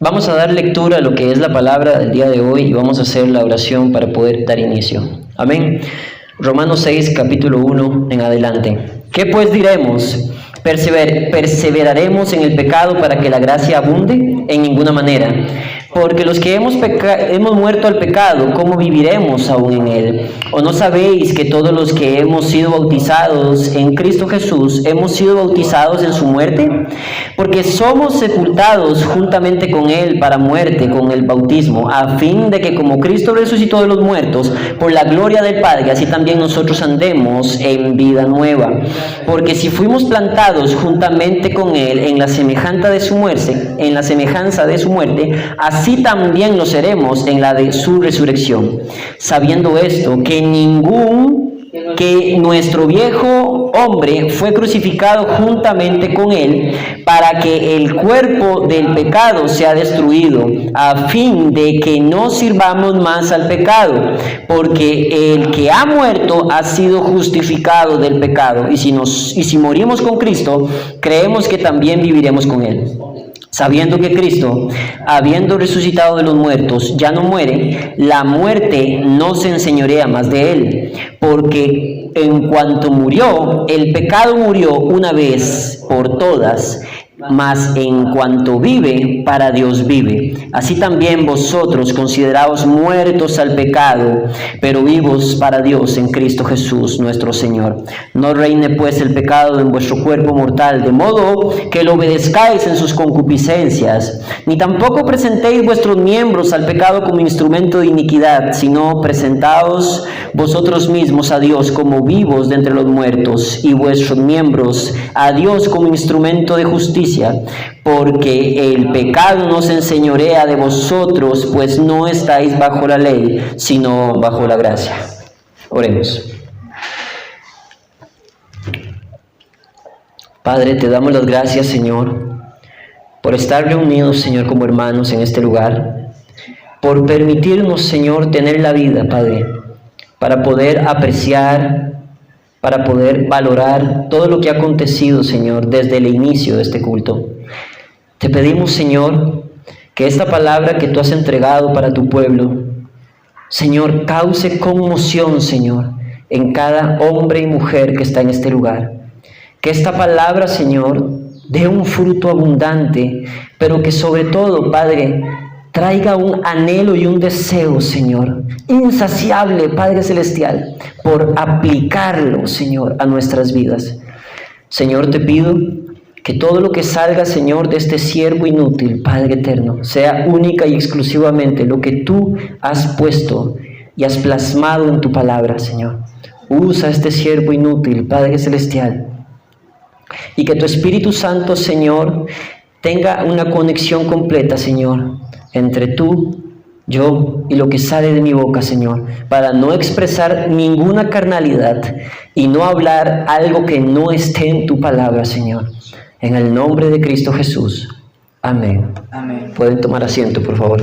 Vamos a dar lectura a lo que es la palabra del día de hoy y vamos a hacer la oración para poder dar inicio. Amén. Romanos 6, capítulo 1 en adelante. ¿Qué pues diremos? ¿Perseveraremos en el pecado para que la gracia abunde? En ninguna manera. Porque los que hemos muerto al pecado, ¿cómo viviremos aún en él? ¿O no sabéis que todos los que hemos sido bautizados en Cristo Jesús, hemos sido bautizados en su muerte? Porque somos sepultados juntamente con él para muerte con el bautismo, a fin de que como Cristo resucitó de los muertos, por la gloria del Padre, así también nosotros andemos en vida nueva. Porque si fuimos plantados juntamente con él en la semejanza de su muerte, así también lo seremos en la de su resurrección, sabiendo esto, que nuestro viejo hombre fue crucificado juntamente con él, para que el cuerpo del pecado sea destruido, a fin de que no sirvamos más al pecado, porque el que ha muerto ha sido justificado del pecado, y si morimos con Cristo, creemos que también viviremos con él. Sabiendo que Cristo, habiendo resucitado de los muertos, ya no muere, la muerte no se enseñorea más de él, porque en cuanto murió, el pecado murió una vez por todas, mas en cuanto vive, para Dios vive. Así también vosotros consideraos muertos al pecado, pero vivos para Dios en Cristo Jesús nuestro Señor. No reine pues el pecado en vuestro cuerpo mortal, de modo que lo obedezcáis en sus concupiscencias, ni tampoco presentéis vuestros miembros al pecado como instrumento de iniquidad, sino presentaos vosotros mismos a Dios como vivos de entre los muertos, y vuestros miembros a Dios como instrumento de justicia, porque el pecado no se enseñorea de vosotros, pues no estáis bajo la ley, sino bajo la gracia. Oremos. Padre, te damos las gracias, Señor, por estar reunidos, Señor, como hermanos en este lugar, por permitirnos, Señor, tener la vida, Padre, para poder apreciar, para poder valorar todo lo que ha acontecido, Señor, desde el inicio de este culto. Te pedimos, Señor, que esta palabra que tú has entregado para tu pueblo, Señor, cause conmoción, Señor, en cada hombre y mujer que está en este lugar. Que esta palabra, Señor, dé un fruto abundante, pero que sobre todo, Padre, traiga un anhelo y un deseo, Señor, insaciable, Padre Celestial, por aplicarlo, Señor, a nuestras vidas. Señor, te pido que todo lo que salga, Señor, de este siervo inútil, Padre eterno, sea única y exclusivamente lo que tú has puesto y has plasmado en tu palabra, Señor. Usa este siervo inútil, Padre Celestial, y que tu Espíritu Santo, Señor, tenga una conexión completa, Señor, entre tú, yo y lo que sale de mi boca, Señor, para no expresar ninguna carnalidad y no hablar algo que no esté en tu palabra, Señor. En el nombre de Cristo Jesús. Amén. Amén. Pueden tomar asiento, por favor.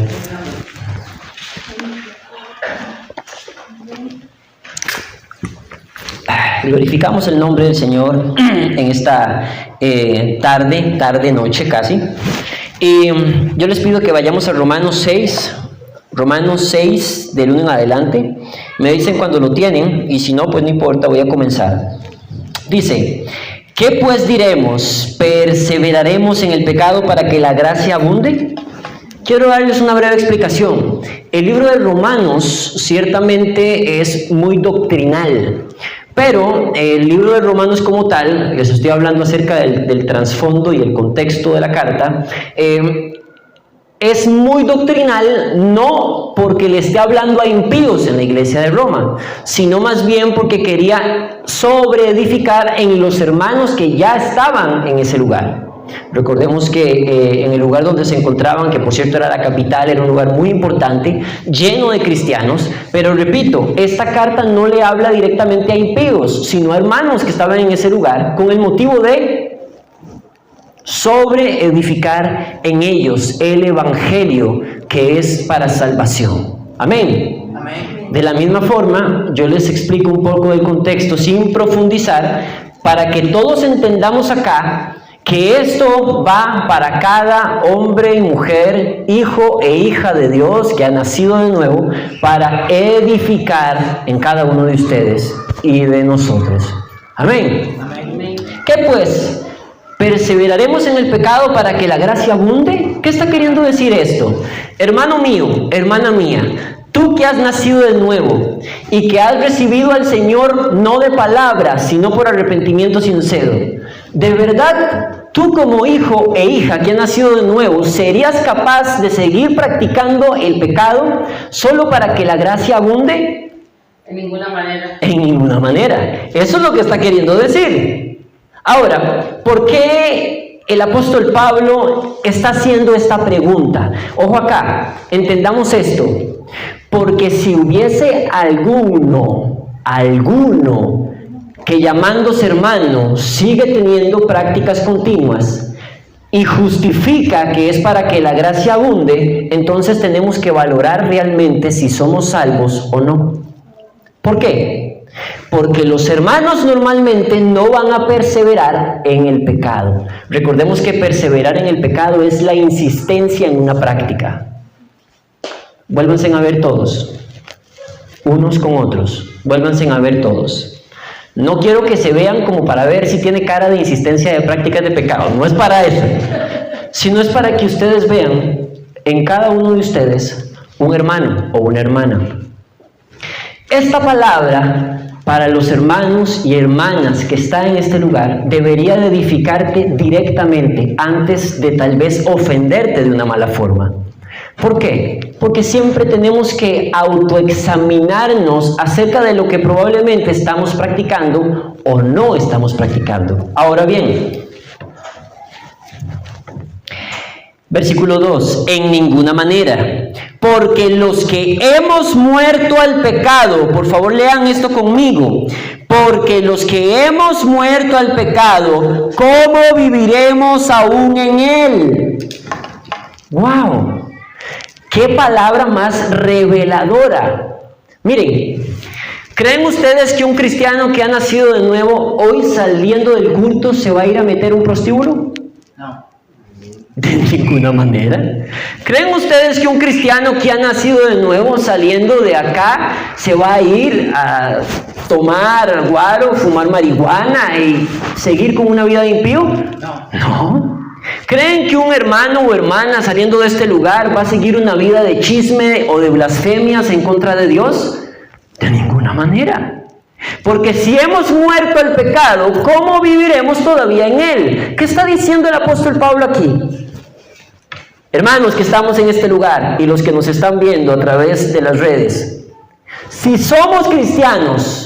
Glorificamos el nombre del Señor en esta noche casi. Y yo les pido que vayamos a Romanos 6 del 1 en adelante. Me dicen cuando lo tienen, y si no, pues no importa, voy a comenzar. Dice: ¿qué pues diremos? ¿Perseveraremos en el pecado para que la gracia abunde? Quiero darles una breve explicación. El libro de Romanos ciertamente es muy doctrinal, pero el libro de Romanos como tal, les estoy hablando acerca del trasfondo y el contexto de la carta, es muy doctrinal, no porque le esté hablando a impíos en la iglesia de Roma, sino más bien porque quería sobreedificar en los hermanos que ya estaban en ese lugar. Recordemos que en el lugar donde se encontraban, que por cierto era la capital, era un lugar muy importante, lleno de cristianos, pero repito, esta carta no le habla directamente a impíos, sino a hermanos que estaban en ese lugar, con el motivo de sobreedificar en ellos el evangelio que es para salvación. Amén. Amén. De la misma forma, yo les explico un poco del contexto sin profundizar, para que todos entendamos acá que esto va para cada hombre y mujer, hijo e hija de Dios que ha nacido de nuevo, para edificar en cada uno de ustedes y de nosotros. Amén. Amén. ¿Qué pues? ¿Perseveraremos en el pecado para que la gracia abunde? ¿Qué está queriendo decir esto? Hermano mío, hermana mía, tú que has nacido de nuevo y que has recibido al Señor no de palabras, sino por arrepentimiento sincero, ¿de verdad tú como hijo e hija que ha nacido de nuevo serías capaz de seguir practicando el pecado solo para que la gracia abunde? En ninguna manera. En ninguna manera. Eso es lo que está queriendo decir. Ahora, ¿por qué el apóstol Pablo está haciendo esta pregunta? Ojo acá, entendamos esto. Porque si hubiese alguno que llamándose hermano sigue teniendo prácticas continuas y justifica que es para que la gracia abunde, entonces tenemos que valorar realmente si somos salvos o no. ¿Por qué? Porque los hermanos normalmente no van a perseverar en el pecado. Recordemos que perseverar en el pecado es la insistencia en una práctica. Vuélvanse a ver todos, unos con otros, vuélvanse a ver todos. No quiero que se vean como para ver si tiene cara de insistencia de prácticas de pecado, no es para eso, sino es para que ustedes vean en cada uno de ustedes un hermano o una hermana. Esta palabra para los hermanos y hermanas que están en este lugar debería de edificarte directamente antes de tal vez ofenderte de una mala forma. ¿Por qué? Porque siempre tenemos que autoexaminarnos acerca de lo que probablemente estamos practicando o no estamos practicando. Ahora bien, versículo 2, en ninguna manera, porque los que hemos muerto al pecado, por favor lean esto conmigo, porque los que hemos muerto al pecado, ¿cómo viviremos aún en él? ¡Wow! ¡Qué palabra más reveladora! Miren, ¿creen ustedes que un cristiano que ha nacido de nuevo, hoy saliendo del culto, se va a ir a meter un prostíbulo? No. De ninguna manera. ¿Creen ustedes que un cristiano que ha nacido de nuevo, saliendo de acá, se va a ir a tomar guaro, fumar marihuana y seguir con una vida de impío? No. No. ¿Creen que un hermano o hermana saliendo de este lugar va a seguir una vida de chisme o de blasfemias en contra de Dios? De ninguna manera. Porque si hemos muerto al pecado, ¿cómo viviremos todavía en él? ¿Qué está diciendo el apóstol Pablo aquí? Hermanos que estamos en este lugar y los que nos están viendo a través de las redes, si somos cristianos,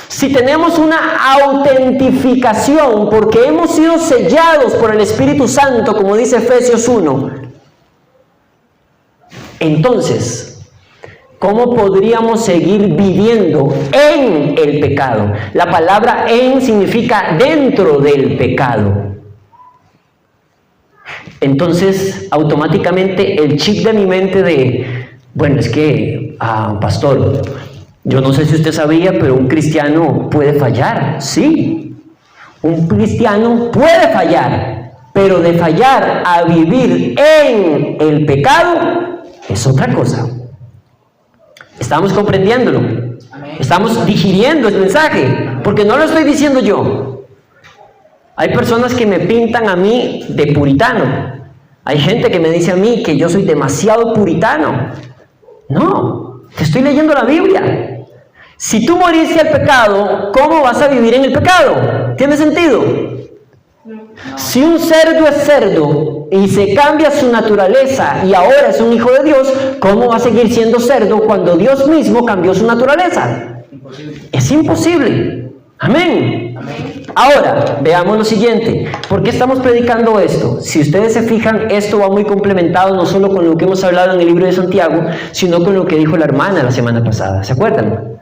si tenemos una autentificación porque hemos sido sellados por el Espíritu Santo, como dice Efesios 1, entonces, ¿cómo podríamos seguir viviendo en el pecado? La palabra en significa dentro del pecado. Entonces, automáticamente el chip de mi mente de, bueno, es que, pastor, yo no sé si usted sabía, pero un cristiano puede fallar. Sí, un cristiano puede fallar, pero de fallar a vivir en el pecado es otra cosa. Estamos comprendiéndolo. Amén. Estamos digiriendo el mensaje, porque no lo estoy diciendo yo. Hay personas que me pintan a mí de puritano. Hay gente que me dice a mí que yo soy demasiado puritano. No, te estoy leyendo la Biblia. Si tú moriste al pecado, ¿cómo vas a vivir en el pecado? ¿Tiene sentido? No. Si un cerdo es cerdo y se cambia su naturaleza y ahora es un hijo de Dios, ¿cómo va a seguir siendo cerdo cuando Dios mismo cambió su naturaleza? Imposible. Es imposible. Amén. Amén. Ahora, veamos lo siguiente. ¿Por qué estamos predicando esto? Si ustedes se fijan, esto va muy complementado no solo con lo que hemos hablado en el libro de Santiago, sino con lo que dijo la hermana la semana pasada. ¿Se acuerdan?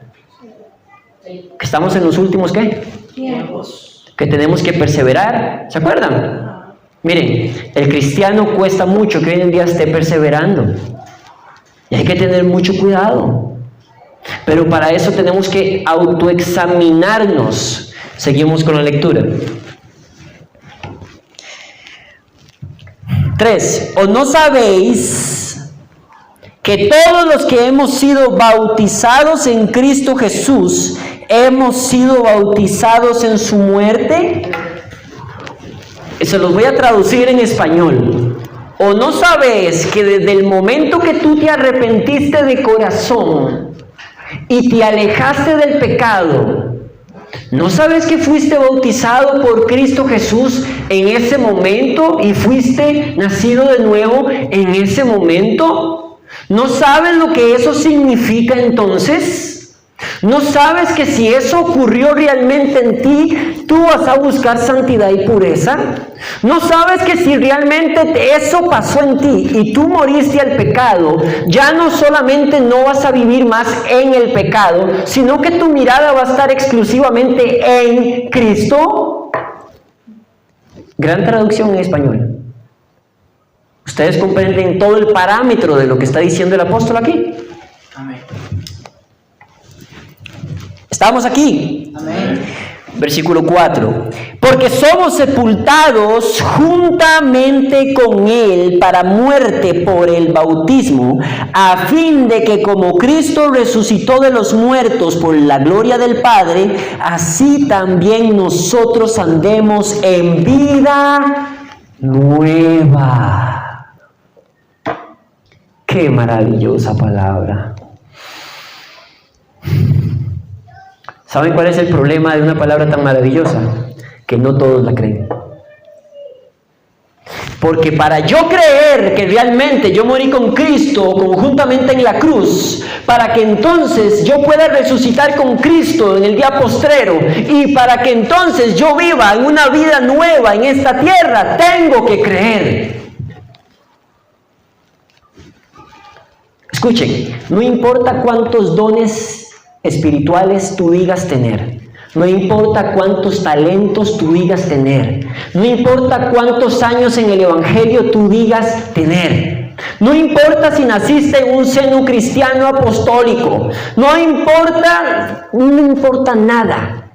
Que estamos en los últimos, ¿qué? Tiempos. Que tenemos que perseverar. ¿Se acuerdan? Miren, el cristiano cuesta mucho que hoy en día esté perseverando. Y hay que tener mucho cuidado. Pero para eso tenemos que autoexaminarnos. Seguimos con la lectura. 3. ¿O no sabéis que todos los que hemos sido bautizados en Cristo Jesús, hemos sido bautizados en su muerte? Se los voy a traducir en español. ¿O no sabes que desde el momento que tú te arrepentiste de corazón y te alejaste del pecado, no sabes que fuiste bautizado por Cristo Jesús en ese momento y fuiste nacido de nuevo en ese momento? ¿No sabes lo que eso significa entonces? ¿No sabes que si eso ocurrió realmente en ti, tú vas a buscar santidad y pureza? ¿No sabes que si realmente eso pasó en ti y tú moriste al pecado, ya no solamente no vas a vivir más en el pecado, sino que tu mirada va a estar exclusivamente en Cristo? Gran traducción en español. ¿Ustedes comprenden todo el parámetro de lo que está diciendo el apóstol aquí? Amén. ¿Estamos aquí? Amén. Versículo 4. Porque somos sepultados juntamente con Él para muerte por el bautismo, a fin de que como Cristo resucitó de los muertos por la gloria del Padre, así también nosotros andemos en vida nueva. ¡Qué maravillosa palabra! ¿Saben cuál es el problema de una palabra tan maravillosa? Que no todos la creen. Porque para yo creer que realmente yo morí con Cristo conjuntamente en la cruz, para que entonces yo pueda resucitar con Cristo en el día postrero, y para que entonces yo viva en una vida nueva en esta tierra, tengo que creer. Escuchen, no importa cuántos dones espirituales tú digas tener, no importa cuántos talentos tú digas tener, no importa cuántos años en el evangelio tú digas tener, no importa si naciste en un seno cristiano apostólico, no importa nada.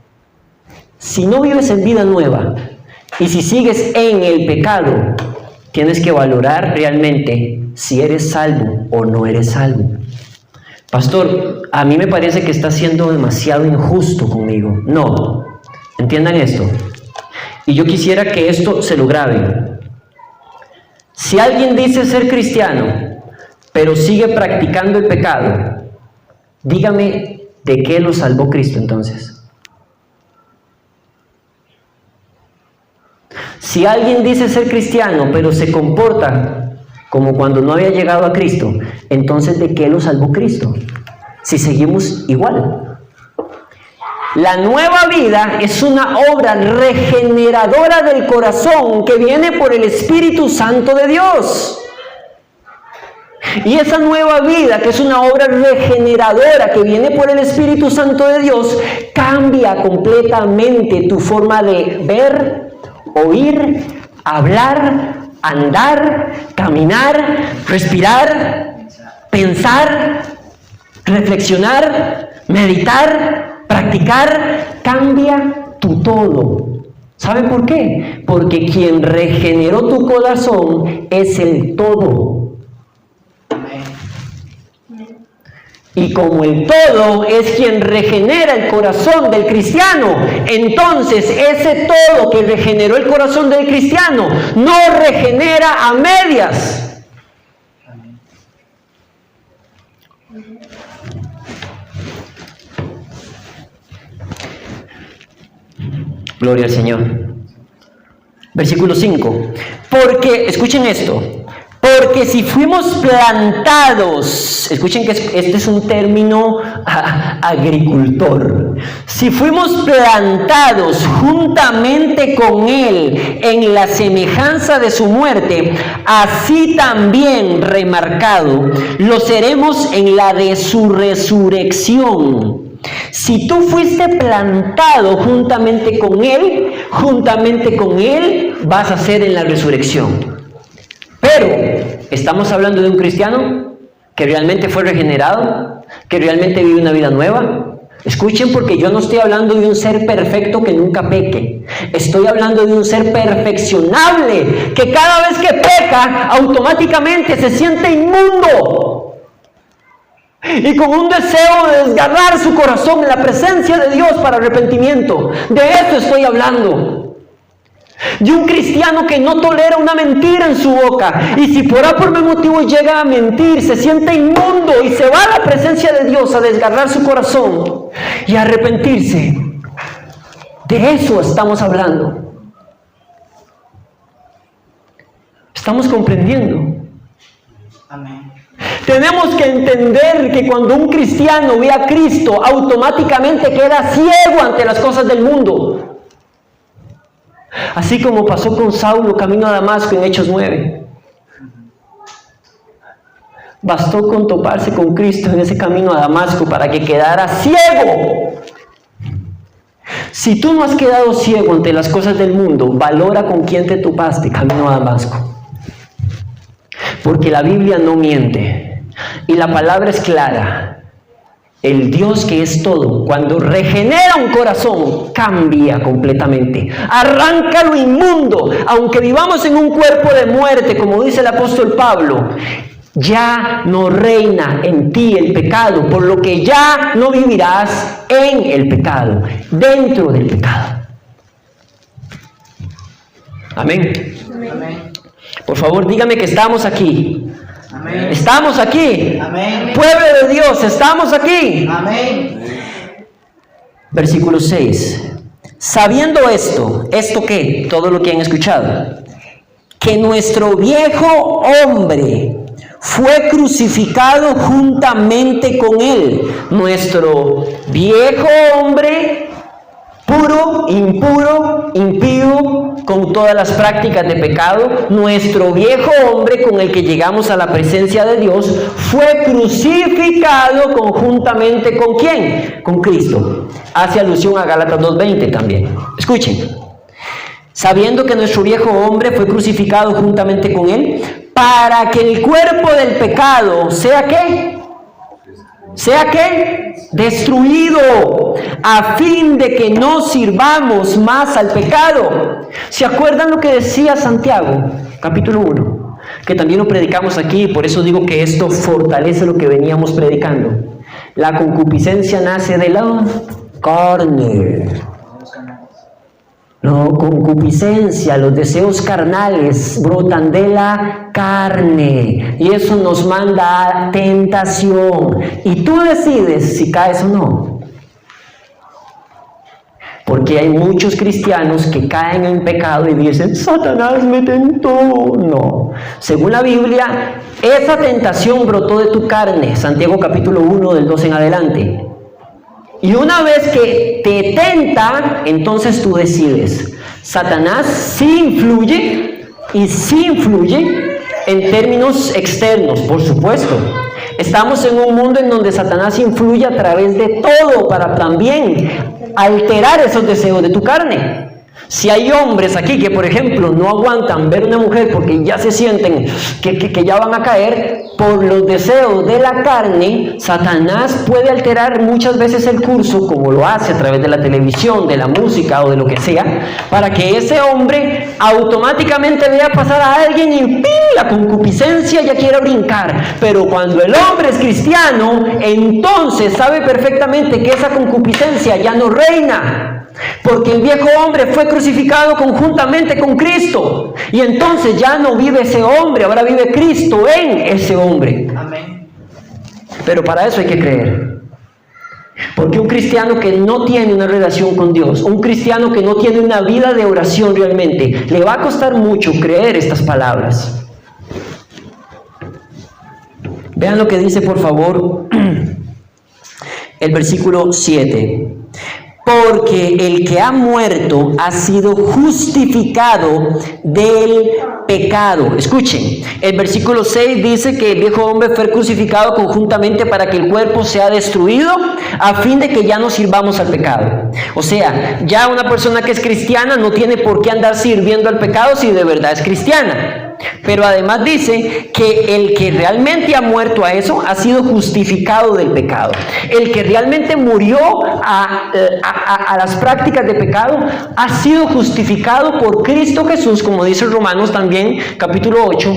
Si no vives en vida nueva y si sigues en el pecado, tienes que valorar realmente si eres salvo o no eres salvo. Pastor, a mí me parece que está siendo demasiado injusto conmigo. No, entiendan esto. Y yo quisiera que esto se lo graben. Si alguien dice ser cristiano, pero sigue practicando el pecado, dígame de qué lo salvó Cristo entonces. Si alguien dice ser cristiano, pero se comporta como cuando no había llegado a Cristo, entonces ¿de qué lo salvó Cristo? Si seguimos igual. La nueva vida es una obra regeneradora del corazón que viene por el Espíritu Santo de Dios. Y esa nueva vida, que es una obra regeneradora que viene por el Espíritu Santo de Dios, cambia completamente tu forma de ver, oír, hablar, andar, caminar, respirar, pensar, reflexionar, meditar, practicar. Cambia tu todo. ¿Saben por qué? Porque quien regeneró tu corazón es el todo. Y como el todo es quien regenera el corazón del cristiano, entonces ese todo que regeneró el corazón del cristiano no regenera a medias. Gloria al Señor. Versículo 5. Porque, escuchen esto. Porque si fuimos plantados, escuchen que este es un término agricultor. Si fuimos plantados juntamente con Él en la semejanza de su muerte, así también, remarcado, lo seremos en la de su resurrección. Si tú fuiste plantado juntamente con Él vas a ser en la resurrección. Pero, ¿estamos hablando de un cristiano que realmente fue regenerado? ¿Que realmente vive una vida nueva? Escuchen, porque yo no estoy hablando de un ser perfecto que nunca peque. Estoy hablando de un ser perfeccionable, que cada vez que peca, automáticamente se siente inmundo. Y con un deseo de desgarrar su corazón en la presencia de Dios para arrepentimiento. De esto estoy hablando. De un cristiano que no tolera una mentira en su boca, y si por A por B motivo llega a mentir, se siente inmundo y se va a la presencia de Dios a desgarrar su corazón y a arrepentirse. De eso estamos hablando. ¿Estamos comprendiendo? Amén. Tenemos que entender que cuando un cristiano ve a Cristo, automáticamente queda ciego ante las cosas del mundo. Así como pasó con Saulo camino a Damasco en Hechos 9. Bastó con toparse con Cristo en ese camino a Damasco para que quedara ciego. Si tú no has quedado ciego ante las cosas del mundo, valora con quién te topaste camino a Damasco. Porque la Biblia no miente y la palabra es clara. El Dios que es todo, cuando regenera un corazón, cambia completamente. Arranca lo inmundo. Aunque vivamos en un cuerpo de muerte, como dice el apóstol Pablo, ya no reina en ti el pecado, por lo que ya no vivirás en el pecado, dentro del pecado. Amén. Amén. Por favor, dígame que estamos aquí. Amén. Estamos aquí. Amén. Pueblo de Dios, estamos aquí. Amén. Versículo 6. Sabiendo esto, ¿esto qué? Todo lo que han escuchado. Que nuestro viejo hombre fue crucificado juntamente con él. Nuestro viejo hombre, puro, impuro, impío, con todas las prácticas de pecado, nuestro viejo hombre con el que llegamos a la presencia de Dios, fue crucificado conjuntamente ¿con quién? Con Cristo. Hace alusión a Gálatas 2:20 también. Escuchen. Sabiendo que nuestro viejo hombre fue crucificado juntamente con él, para que el cuerpo del pecado sea ¿qué? ¿Sea qué? Destruido, a fin de que no sirvamos más al pecado. ¿Se acuerdan lo que decía Santiago, capítulo 1? Que también lo predicamos aquí, por eso digo que esto fortalece lo que veníamos predicando. La concupiscencia nace de la carne. No, concupiscencia, los deseos carnales brotan de la carne y eso nos manda a tentación y tú decides si caes o no. Porque hay muchos cristianos que caen en pecado y dicen, Satanás me tentó. No, según la Biblia, esa tentación brotó de tu carne, Santiago capítulo 1 del 2 en adelante. Y una vez que te tenta, entonces tú decides. Satanás sí influye y sí influye en términos externos, por supuesto. Estamos en un mundo en donde Satanás influye a través de todo para también alterar esos deseos de tu carne. Si hay hombres aquí que, por ejemplo, no aguantan ver una mujer porque ya se sienten que ya van a caer por los deseos de la carne, Satanás puede alterar muchas veces el curso, como lo hace a través de la televisión, de la música o de lo que sea, para que ese hombre automáticamente vea pasar a alguien y ¡pim!, la concupiscencia ya quiere brincar. Pero cuando el hombre es cristiano, entonces sabe perfectamente que esa concupiscencia ya no reina. Porque el viejo hombre fue crucificado conjuntamente con Cristo. Y entonces ya no vive ese hombre, ahora vive Cristo en ese hombre. Amén. Pero para eso hay que creer. Porque un cristiano que no tiene una relación con Dios, un cristiano que no tiene una vida de oración realmente, le va a costar mucho creer estas palabras. Vean lo que dice, por favor, el versículo 7. Porque el que ha muerto ha sido justificado del pecado. Escuchen, el versículo 6 dice que el viejo hombre fue crucificado conjuntamente para que el cuerpo sea destruido a fin de que ya no sirvamos al pecado. O sea, ya una persona que es cristiana no tiene por qué andar sirviendo al pecado si de verdad es cristiana. Pero además dice que el que realmente ha muerto a eso ha sido justificado del pecado. El que realmente murió a las prácticas de pecado ha sido justificado por Cristo Jesús, como dice Romanos también, capítulo 8,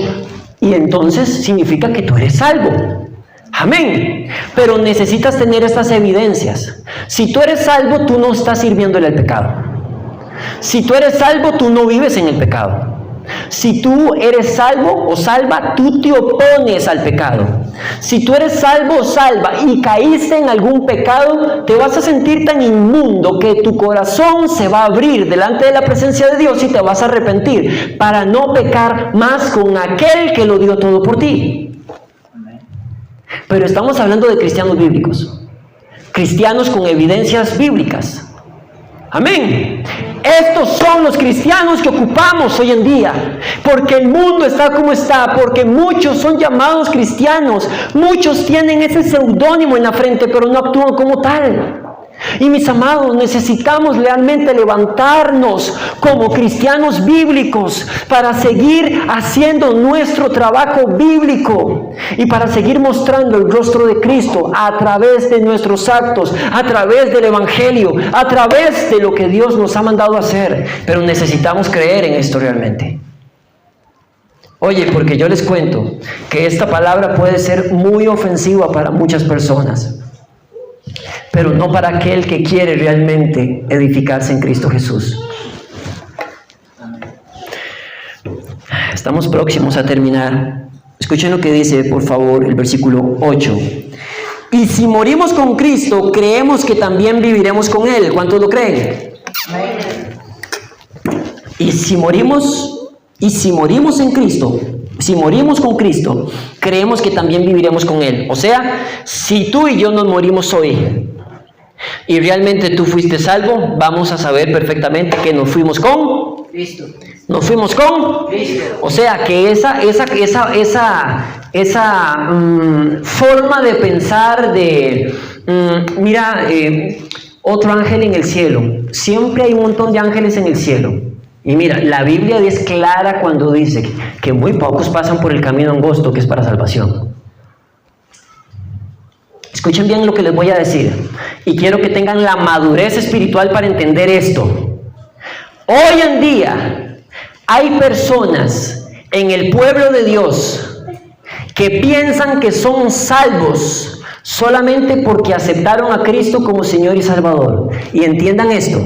y entonces significa que tú eres salvo. Amén. Pero necesitas tener estas evidencias. Si tú eres salvo, tú no estás sirviéndole al pecado. Si tú eres salvo, tú no vives en el pecado. Si tú eres salvo o salva, tú te opones al pecado. Si tú eres salvo o salva y caíste en algún pecado, te vas a sentir tan inmundo que tu corazón se va a abrir delante de la presencia de Dios y te vas a arrepentir para no pecar más con aquel que lo dio todo por ti. Pero estamos hablando de cristianos bíblicos, cristianos con evidencias bíblicas. Amén. Estos son los cristianos que ocupamos hoy en día, porque el mundo está como está, porque muchos son llamados cristianos, muchos tienen ese seudónimo en la frente, pero no actúan como tal. Y mis amados, necesitamos realmente levantarnos como cristianos bíblicos para seguir haciendo nuestro trabajo bíblico y para seguir mostrando el rostro de Cristo a través de nuestros actos, a través del Evangelio, a través de lo que Dios nos ha mandado a hacer. Pero necesitamos creer en esto realmente. Oye, porque yo les cuento que esta palabra puede ser muy ofensiva para muchas personas, pero no para aquel que quiere realmente edificarse en Cristo Jesús. Estamos próximos a terminar. Escuchen lo que dice, por favor, el versículo 8. Y si morimos con Cristo, creemos que también viviremos con Él. ¿Cuántos lo creen? Y si morimos en Cristo, si morimos con Cristo, creemos que también viviremos con Él. O sea, si tú y yo nos morimos hoy y realmente tú fuiste salvo, vamos a saber perfectamente que nos fuimos con Cristo. Nos fuimos con Cristo. O sea, que esa forma de pensar de, otro ángel en el cielo. Siempre hay un montón de ángeles en el cielo. Y mira, la Biblia es clara cuando dice que muy pocos pasan por el camino angosto que es para salvación. Escuchen bien lo que les voy a decir. Y quiero que tengan la madurez espiritual para entender esto. Hoy en día hay personas en el pueblo de Dios que piensan que son salvos solamente porque aceptaron a Cristo como Señor y Salvador. Y entiendan esto.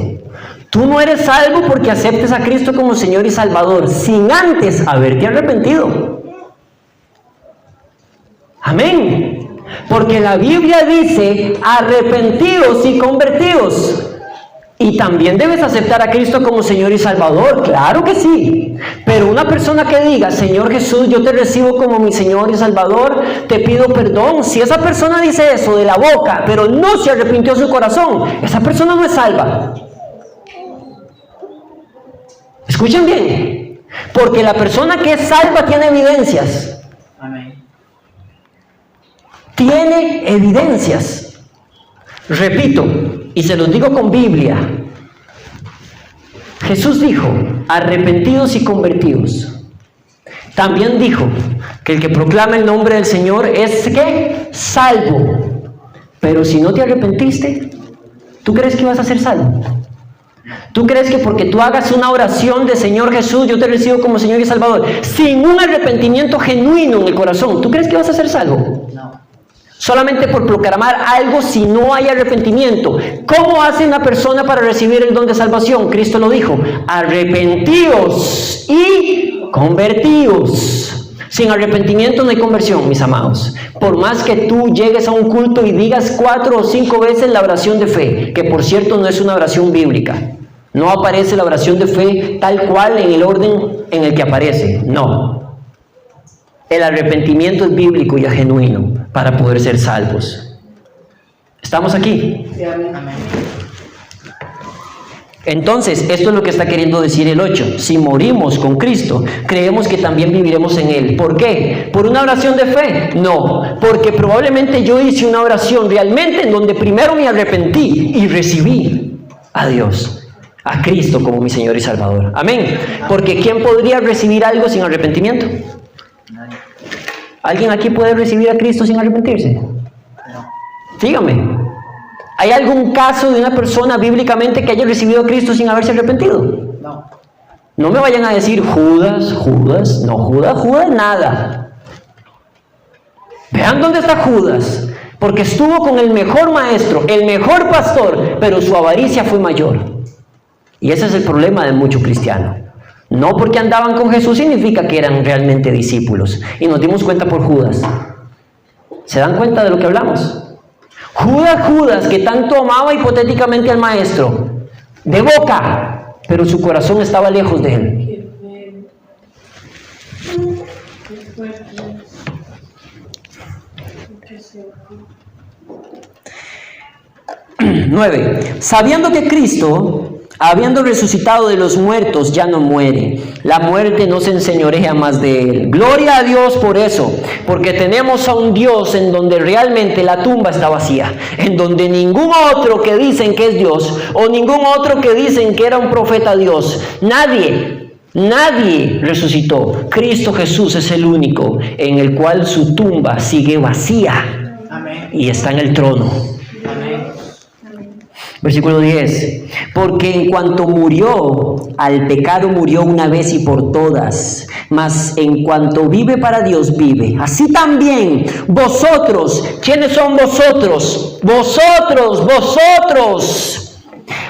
Tú no eres salvo porque aceptes a Cristo como Señor y Salvador sin antes haberte arrepentido. Amén. Porque la Biblia dice, arrepentidos y convertidos. Y también debes aceptar a Cristo como Señor y Salvador, claro que sí. Pero una persona que diga, Señor Jesús, yo te recibo como mi Señor y Salvador, te pido perdón. Si esa persona dice eso de la boca, pero no se arrepintió su corazón, esa persona no es salva. Escuchen bien, porque la persona que es salva tiene evidencias. Amén. Tiene evidencias. Repito, y se los digo con Biblia. Jesús dijo, arrepentidos y convertidos. También dijo que el que proclama el nombre del Señor es ¿qué? Salvo. Pero si no te arrepentiste, ¿tú crees que vas a ser salvo? ¿Tú crees que porque tú hagas una oración de Señor Jesús, yo te recibo como Señor y Salvador, sin un arrepentimiento genuino en el corazón, ¿tú crees que vas a ser salvo? No. Solamente por proclamar algo si no hay arrepentimiento. ¿Cómo hace una persona para recibir el don de salvación? Cristo lo dijo, arrepentíos y convertíos. Sin arrepentimiento no hay conversión, mis amados. Por más que tú llegues a un culto y digas 4 o 5 veces la oración de fe, que por cierto no es una oración bíblica. No aparece la oración de fe tal cual en el orden en el que aparece. No. El arrepentimiento es bíblico y es genuino para poder ser salvos. ¿Estamos aquí? Amén. Entonces, esto es lo que está queriendo decir el 8. Si morimos con Cristo, creemos que también viviremos en Él. ¿Por qué? ¿Por una oración de fe? No, porque probablemente yo hice una oración realmente en donde primero me arrepentí y recibí a Dios. a Cristo como mi Señor y Salvador. Amén. Porque ¿quién podría recibir algo sin arrepentimiento? ¿Alguien aquí puede recibir a Cristo sin arrepentirse? Dígame. ¿Hay algún caso de una persona bíblicamente que haya recibido a Cristo sin haberse arrepentido? No. No me vayan a decir Judas, nada. Vean dónde está Judas, porque estuvo con el mejor maestro, el mejor pastor, pero su avaricia fue mayor. Y ese es el problema de muchos cristianos. No porque andaban con Jesús significa que eran realmente discípulos. Y nos dimos cuenta por Judas. ¿Se dan cuenta de lo que hablamos? Judas, que tanto amaba hipotéticamente al maestro, de boca, pero su corazón estaba lejos de él. 9. Sabiendo que Cristo, habiendo resucitado de los muertos, ya no muere. La muerte no se enseñorea más de él. Gloria a Dios por eso, porque tenemos a un Dios en donde realmente la tumba está vacía, en donde ningún otro que dicen que es Dios, o ningún otro que dicen que era un profeta Dios, nadie resucitó. Cristo Jesús es el único en el cual su tumba sigue vacía. Amén. Y está en el trono. Amén. Versículo 10. Porque en cuanto murió, al pecado murió una vez y por todas, mas en cuanto vive para Dios vive. Así también vosotros, ¿quiénes son vosotros? Vosotros.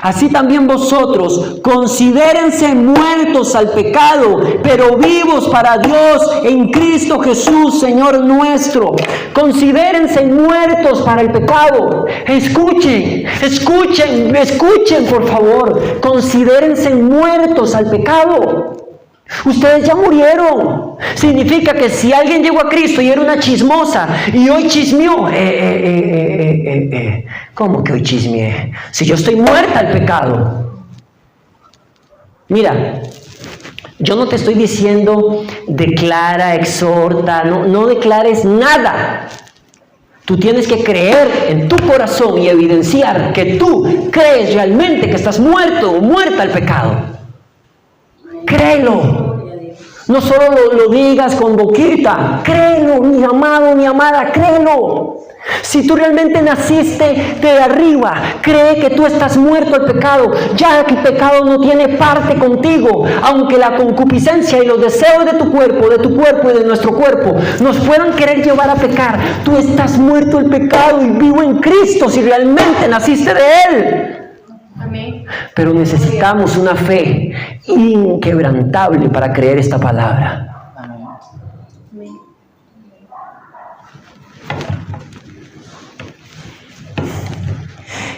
Así también vosotros, considérense muertos al pecado, pero vivos para Dios en Cristo Jesús, Señor nuestro. Considérense muertos para el pecado. Escuchen, por favor. Considérense muertos al pecado. Ustedes ya murieron. Significa que si alguien llegó a Cristo y era una chismosa y hoy chismeó, ¿cómo que hoy chismeé? Si yo estoy muerta al pecado. Mira, yo no te estoy diciendo declara, exhorta, no declares nada. Tú tienes que creer en tu corazón y evidenciar que tú crees realmente que estás muerto o muerta al pecado. Créelo. No solo lo digas con boquita. Créelo, mi amado, mi amada, créelo. Si tú realmente naciste de arriba, cree que tú estás muerto al pecado. Ya que el pecado no tiene parte contigo. Aunque la concupiscencia y los deseos de tu cuerpo y de nuestro cuerpo nos puedan querer llevar a pecar, tú estás muerto al pecado y vivo en Cristo si realmente naciste de Él. Amén. Pero necesitamos una fe inquebrantable para creer esta palabra. Amén.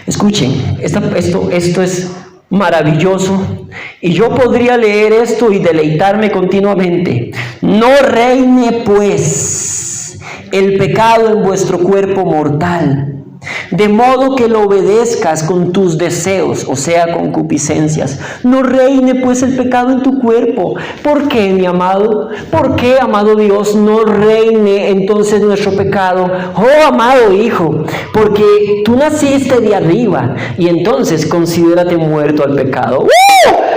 Escuchen, esto es maravilloso y yo podría leer esto y deleitarme continuamente. No reine pues el pecado en vuestro cuerpo mortal, de modo que lo obedezcas con tus deseos, o sea, concupiscencias. No reine pues el pecado en tu cuerpo. ¿Por qué, mi amado? ¿Por qué, amado Dios, no reine entonces nuestro pecado? Oh, amado hijo, porque tú naciste de arriba y entonces considérate muerto al pecado.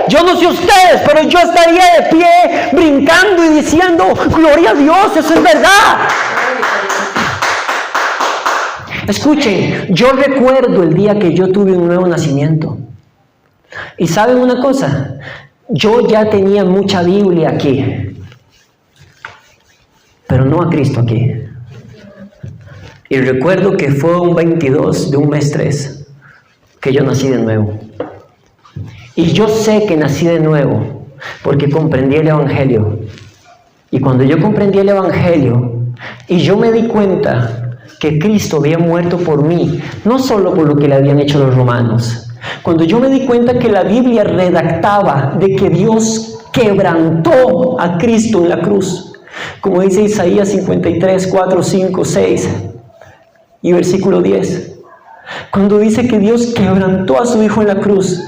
Yo no sé ustedes, pero yo estaría de pie brincando y diciendo, gloria a Dios, eso es verdad. Escuchen, yo recuerdo el día que yo tuve un nuevo nacimiento. Y ¿saben una cosa? Yo ya tenía mucha Biblia aquí, pero no a Cristo aquí. Y recuerdo que fue un 22 de un mes 3 que yo nací de nuevo. Y yo sé que nací de nuevo porque comprendí el Evangelio. Y cuando yo comprendí el Evangelio y yo me di cuenta que Cristo había muerto por mí, no solo por lo que le habían hecho los romanos. Cuando yo me di cuenta que la Biblia redactaba de que Dios quebrantó a Cristo en la cruz, como dice Isaías 53, 4, 5, 6 y versículo 10. Cuando dice que Dios quebrantó a su Hijo en la cruz.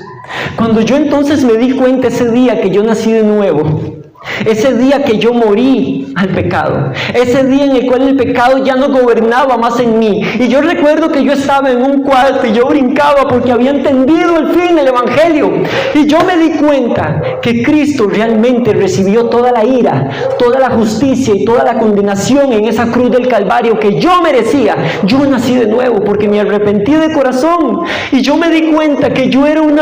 Cuando yo entonces me di cuenta ese día que yo nací de nuevo, ese día que yo morí al pecado. Ese día en el cual el pecado ya no gobernaba más en mí. Y yo recuerdo que yo estaba en un cuarto y yo brincaba porque había entendido el fin del Evangelio. Y yo me di cuenta que Cristo realmente recibió toda la ira, toda la justicia y toda la condenación en esa cruz del Calvario que yo merecía. Yo nací de nuevo porque me arrepentí de corazón. Y yo me di cuenta que yo era un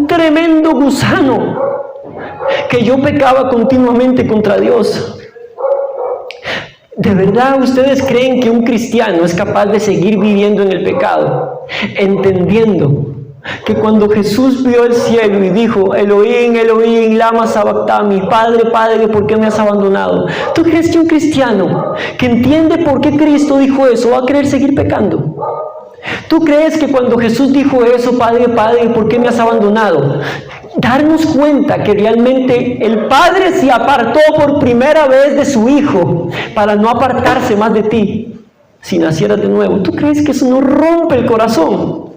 tremendo gusano, que yo pecaba continuamente contra Dios. ¿De verdad ustedes creen que un cristiano es capaz de seguir viviendo en el pecado, entendiendo que cuando Jesús vio el cielo y dijo, Elohim, Elohim, lama sabactami, Padre, Padre, ¿por qué me has abandonado? ¿Tú crees que un cristiano que entiende por qué Cristo dijo eso va a querer seguir pecando? ¿Tú crees que cuando Jesús dijo eso, Padre, Padre, ¿por qué me has abandonado? Darnos cuenta que realmente el Padre se apartó por primera vez de su Hijo para no apartarse más de ti si nacieras de nuevo. ¿Tú crees que eso no rompe el corazón?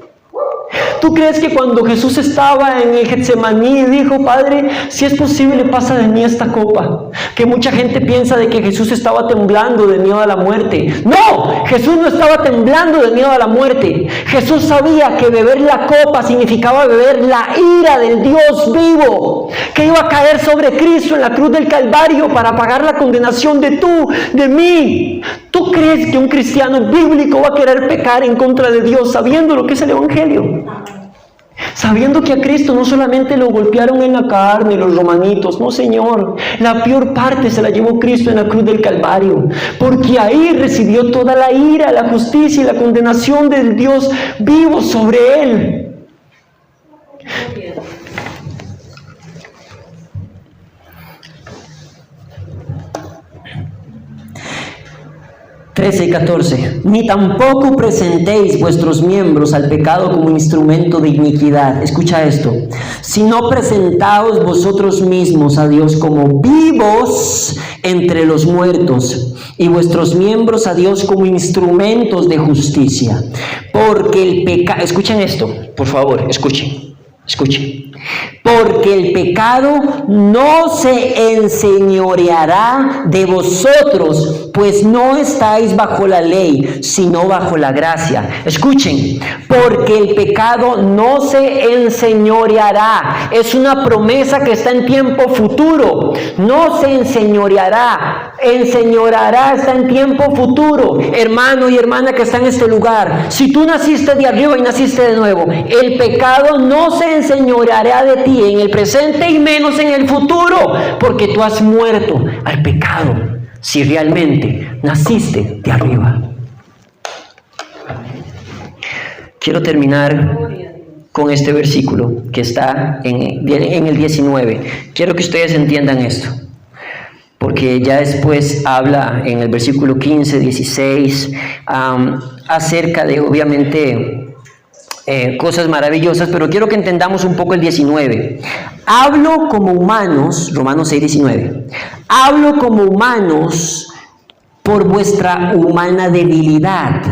¿Tú crees que cuando Jesús estaba en el Getsemaní dijo, Padre, si es posible, pasa de mí esta copa? Que mucha gente piensa de que Jesús estaba temblando de miedo a la muerte. No, Jesús no estaba temblando de miedo a la muerte. Jesús sabía que beber la copa significaba beber la ira del Dios vivo, que iba a caer sobre Cristo en la cruz del Calvario para pagar la condenación de mí. ¿Tú crees que un cristiano bíblico va a querer pecar en contra de Dios sabiendo lo que es el Evangelio? Sabiendo que a Cristo no solamente lo golpearon en la carne los romanitos, no Señor, la peor parte se la llevó Cristo en la cruz del Calvario, porque ahí recibió toda la ira, la justicia y la condenación del Dios vivo sobre él. 13 y 14. Ni tampoco presentéis vuestros miembros al pecado como instrumento de iniquidad. Escucha esto. Sino presentaos vosotros mismos a Dios como vivos entre los muertos, y vuestros miembros a Dios como instrumentos de justicia. Porque el pecado... Escuchen esto, por favor, escuchen. Porque el pecado no se enseñoreará de vosotros, pues no estáis bajo la ley, sino bajo la gracia. Escuchen, porque el pecado no se enseñoreará. Es una promesa que está en tiempo futuro. No se enseñoreará. Enseñoreará está en tiempo futuro. Hermano y hermana que está en este lugar, si tú naciste de arriba y naciste de nuevo, el pecado no se enseñoreará de ti en el presente y menos en el futuro, porque tú has muerto al pecado si realmente naciste de arriba. Quiero terminar con este versículo que está en el 19. Quiero que ustedes entiendan esto, porque ya después habla en el versículo 15, 16, acerca de, obviamente, cosas maravillosas, pero quiero que entendamos un poco el 19. Hablo como humanos, Romanos 6, 19. Hablo como humanos por vuestra humana debilidad.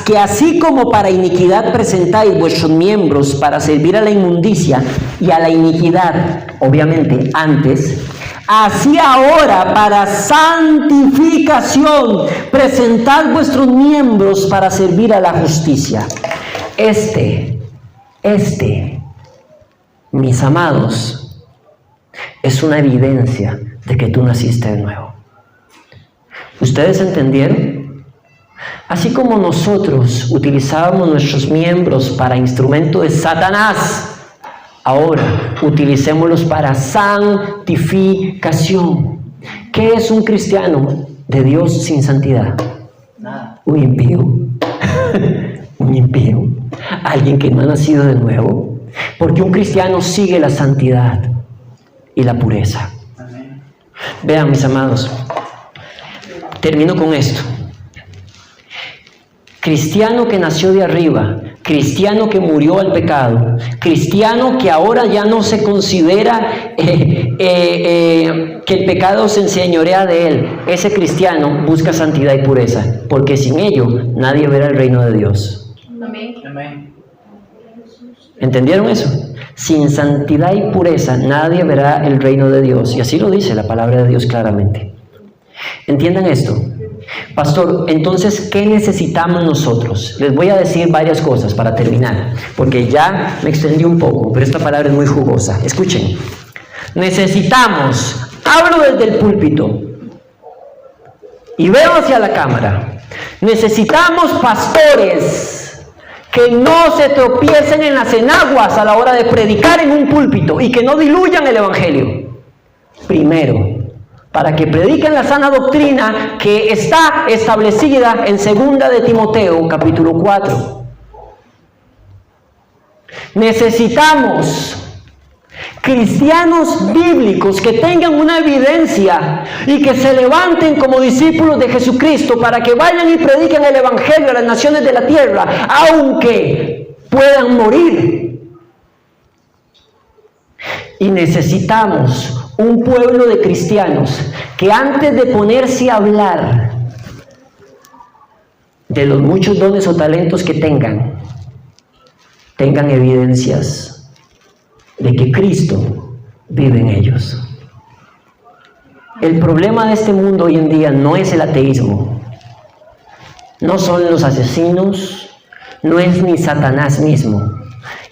Que así como para iniquidad presentáis vuestros miembros para servir a la inmundicia y a la iniquidad, obviamente antes, así ahora para santificación presentad vuestros miembros para servir a la justicia. Mis amados, es una evidencia de que tú naciste de nuevo. ¿Ustedes entendieron? Así como nosotros utilizábamos nuestros miembros para instrumento de Satanás, ahora utilicémoslos para santificación. ¿Qué es un cristiano de Dios sin santidad? Nada. Un impío. Un impío. Alguien que no ha nacido de nuevo. Porque un cristiano sigue la santidad y la pureza. Amén. Vean, mis amados, termino con esto. Cristiano que nació de arriba, cristiano que murió al pecado, cristiano que ahora ya no se considera que el pecado se enseñorea de él, ese cristiano busca santidad y pureza, porque sin ello nadie verá el reino de Dios. Amén. Amén. ¿Entendieron eso? Sin santidad y pureza nadie verá el reino de Dios. Y así lo dice la palabra de Dios claramente. Entiendan esto. Pastor, entonces, ¿qué necesitamos nosotros? Les voy a decir varias cosas para terminar, porque ya me extendí un poco, pero esta palabra es muy jugosa. Escuchen. Necesitamos, hablo desde el púlpito y veo hacia la cámara, necesitamos pastores que no se tropiecen en las enaguas a la hora de predicar en un púlpito y que no diluyan el evangelio. Primero, para que prediquen la sana doctrina que está establecida en 2 de Timoteo, capítulo 4. Necesitamos cristianos bíblicos que tengan una evidencia y que se levanten como discípulos de Jesucristo para que vayan y prediquen el evangelio a las naciones de la tierra, aunque puedan morir. Y necesitamos un pueblo de cristianos que antes de ponerse a hablar de los muchos dones o talentos que tengan evidencias de que Cristo vive en ellos. El problema de este mundo hoy en día no es el ateísmo, no son los asesinos, no es ni Satanás mismo.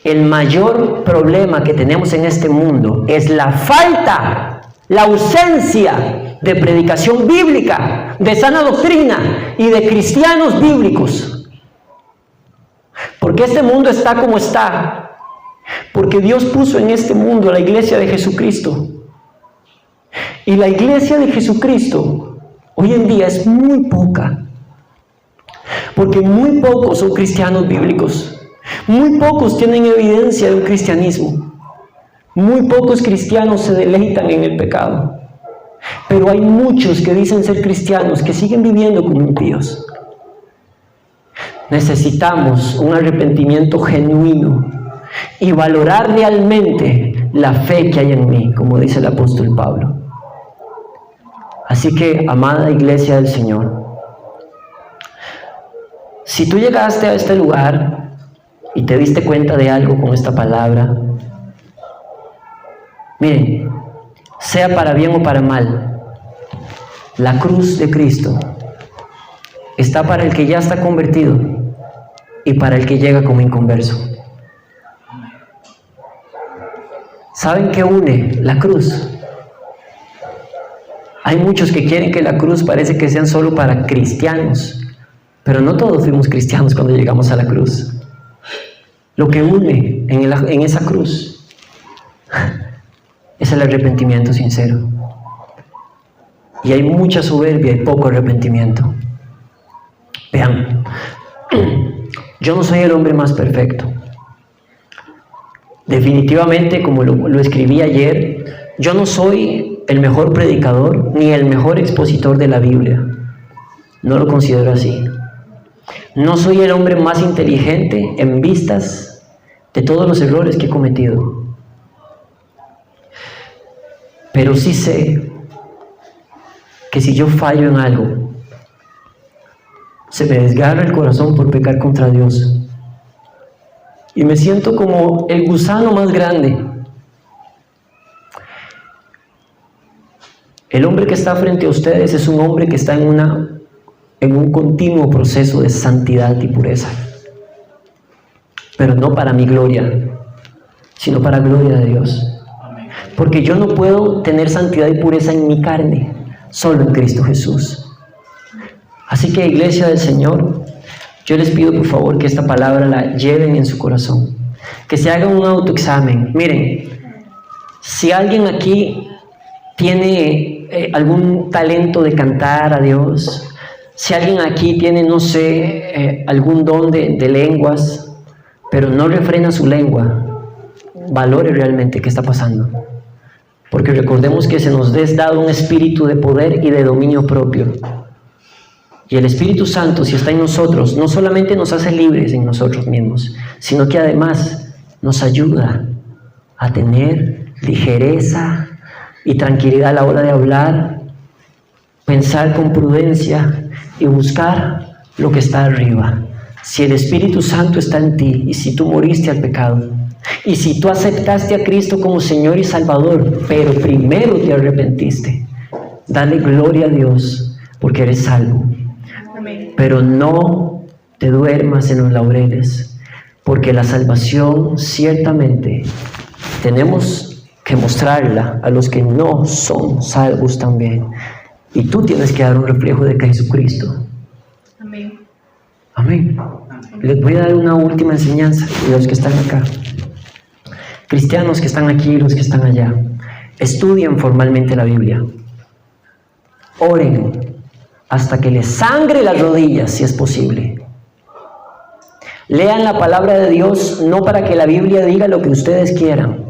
El mayor problema que tenemos en este mundo es la falta, la ausencia de predicación bíblica, de sana doctrina y de cristianos bíblicos. Porque este mundo está como está, porque Dios puso en este mundo la iglesia de Jesucristo. Y la iglesia de Jesucristo hoy en día es muy poca, porque muy pocos son cristianos bíblicos. Muy pocos tienen evidencia de un cristianismo. Muy pocos cristianos se deleitan en el pecado. Pero hay muchos que dicen ser cristianos que siguen viviendo como impíos. Necesitamos un arrepentimiento genuino y valorar realmente la fe que hay en mí, como dice el apóstol Pablo. Así que, amada iglesia del Señor, si tú llegaste a este lugar y te diste cuenta de algo con esta palabra, miren, sea para bien o para mal, la cruz de Cristo está para el que ya está convertido y para el que llega como inconverso. ¿Saben qué une la cruz? Hay muchos que quieren que la cruz parece que sean solo para cristianos, pero no todos fuimos cristianos cuando llegamos a la cruz. Lo que une en esa cruz es el arrepentimiento sincero. Y hay mucha soberbia y poco arrepentimiento. Vean, yo no soy el hombre más perfecto. Definitivamente, como lo escribí ayer, yo no soy el mejor predicador ni el mejor expositor de la Biblia. No lo considero así. No soy el hombre más inteligente en vistas de todos los errores que he cometido. Pero sí sé que si yo fallo en algo, se me desgarra el corazón por pecar contra Dios. Y me siento como el gusano más grande. El hombre que está frente a ustedes es un hombre que está en un continuo proceso de santidad y pureza. Pero no para mi gloria, sino para gloria de Dios. Porque yo no puedo tener santidad y pureza en mi carne, solo en Cristo Jesús. Así que, iglesia del Señor, yo les pido por favor que esta palabra la lleven en su corazón, que se hagan un autoexamen. Miren, si alguien aquí tiene algún talento de cantar a Dios, si alguien aquí tiene, no sé, algún don de lenguas, pero no refrena su lengua, valore realmente qué está pasando. Porque recordemos que se nos es dado un espíritu de poder y de dominio propio. Y el Espíritu Santo, si está en nosotros, no solamente nos hace libres en nosotros mismos, sino que además nos ayuda a tener ligereza y tranquilidad a la hora de hablar, pensar con prudencia y buscar lo que está arriba. Si el Espíritu Santo está en ti y si tú moriste al pecado, Y si tú aceptaste a Cristo como Señor y Salvador, pero primero te arrepentiste, dale gloria a Dios porque eres salvo. Amén. Pero no te duermas en los laureles, porque la salvación ciertamente tenemos que mostrarla a los que no son salvos también. Y tú tienes que dar un reflejo de Jesucristo. Amén. Amén. Les voy a dar una última enseñanza de los que están acá. Cristianos que están aquí y los que están allá. Estudien formalmente la Biblia. Oren hasta que les sangre las rodillas, si es posible. Lean la palabra de Dios no para que la Biblia diga lo que ustedes quieran.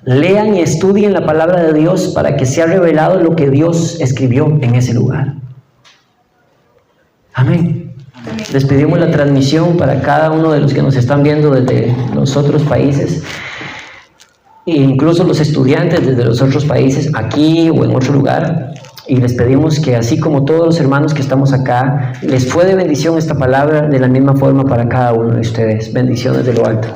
Lean y estudien la palabra de Dios para que sea revelado lo que Dios escribió en ese lugar. Amén. Despedimos la transmisión para cada uno de los que nos están viendo desde los otros países, e incluso los estudiantes desde los otros países, aquí o en otro lugar. Y les pedimos que así como todos los hermanos que estamos acá, les fue de bendición esta palabra, de la misma forma para cada uno de ustedes. Bendiciones de lo alto.